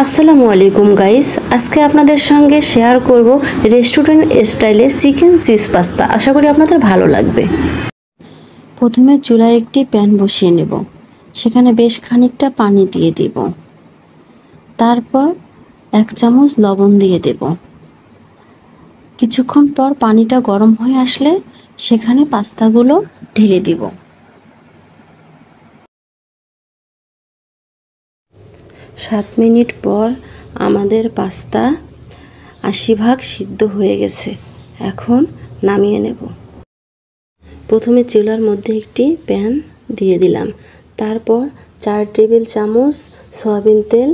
আসসালামু আলাইকুম গাইস, আজকে আপনাদের সঙ্গে শেয়ার করব রেস্টুরেন্ট স্টাইলে চিকেন চিজ পাস্তা। আশা করি আপনাদের ভালো লাগবে। প্রথমে চুলায় একটি প্যান বসিয়ে নেব, সেখানে বেশ খানিকটা পানি দিয়ে দেব। তারপর 1 চামচ লবণ দিয়ে দেব। কিছুক্ষণ পর পানিটা গরম হয়ে আসলে সেখানে পাস্তাগুলো ঢেলে দিব। 7 মিনিট পর আমাদের পাস্তা 80% সিদ্ধ হয়ে গেছে। এখন নামিয়ে নেব। প্রথমে চুলার মধ্যে একটি প্যান দিয়ে দিলাম, তারপর 4 টেবিল চামচ সয়াবিন তেল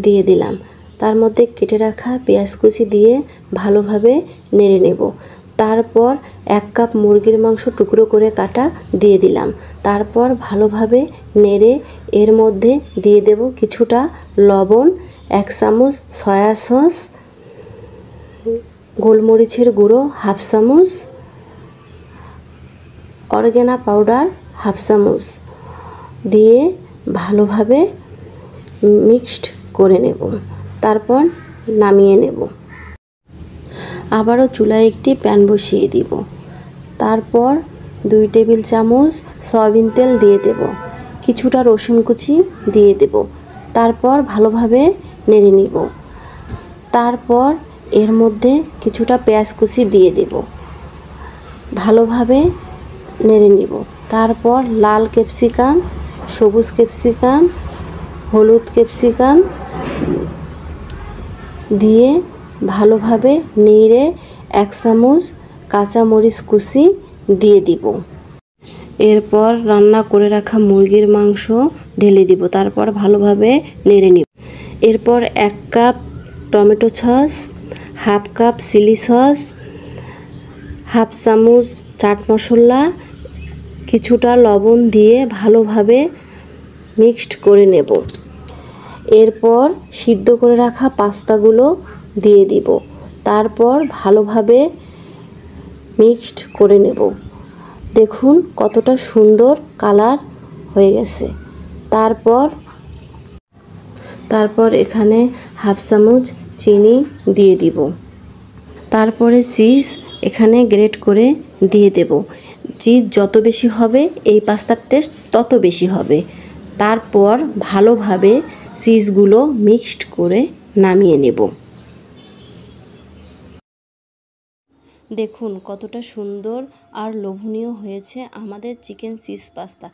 দিয়ে দিলাম। তার মধ্যে কেটে রাখা পেঁয়াজ কুচি দিয়ে ভালোভাবে নেড়ে নেব। তারপর 1 কাপ মুরগির মাংস টুকরো করে কাটা দিয়ে দিলাম। তারপর ভালোভাবে নেড়ে এর মধ্যে দিয়ে দেব কিছুটা লবণ, 1 চামচ সয়া সস, গোলমরিচের গুঁড়ো 1/2 চামচ, অরগ্যানো পাউডার 1/2 চামচ দিয়ে ভালোভাবে মিক্সড করে নেব। তারপর নামিয়ে নেব। আবারও চুলায় একটি প্যান বসিয়ে দিব। তারপর 2 টেবিল চামচ সয়াবিন তেল দিয়ে দেব। কিছুটা রসুন কুচি দিয়ে দেব। তারপর ভালোভাবে নেড়ে নিব। তারপর এর মধ্যে কিছুটা পেঁয়াজ কুচি দিয়ে দেব। ভালোভাবে নেড়ে নিব। তারপর লাল ক্যাপসিকাম, সবুজ ক্যাপসিকাম, হলুদ ক্যাপসিকাম দিয়ে ভালোভাবে নেড়ে 1 চামচ কাঁচামরিচ কুচি দিয়ে দিব। এরপর রান্না করে রাখা মুরগির মাংস ঢেলে দিব। তারপর ভালোভাবে নেড়ে নিব। এরপর 1 cup tomato sauce, 1/2 cup chilli sauce, 1/2 চামচ চাট মশলা, কিছুটা লবণ দিয়ে ভালোভাবে মিক্সড করে নেব। এরপর সিদ্ধ করে রাখা পাস্তাগুলো দিয়ে দিব। তারপর ভালোভাবে মিক্সড করে নেব। দেখুন কতটা সুন্দর কালার হয়ে গেছে। তারপর এখানে 1/2 চামচ চিনি দিয়ে দিব। তারপরে চিজ এখানে গ্রেট করে দিয়ে দেব। চিজ যত বেশি হবে এই পাস্তার টেস্ট তত বেশি হবে। তারপর ভালোভাবে চিজগুলো মিক্সড করে নামিয়ে নেব। দেখুন কতটা সুন্দর আর লোভনীয় হয়েছে আমাদের চিকেন চিজ পাস্তা।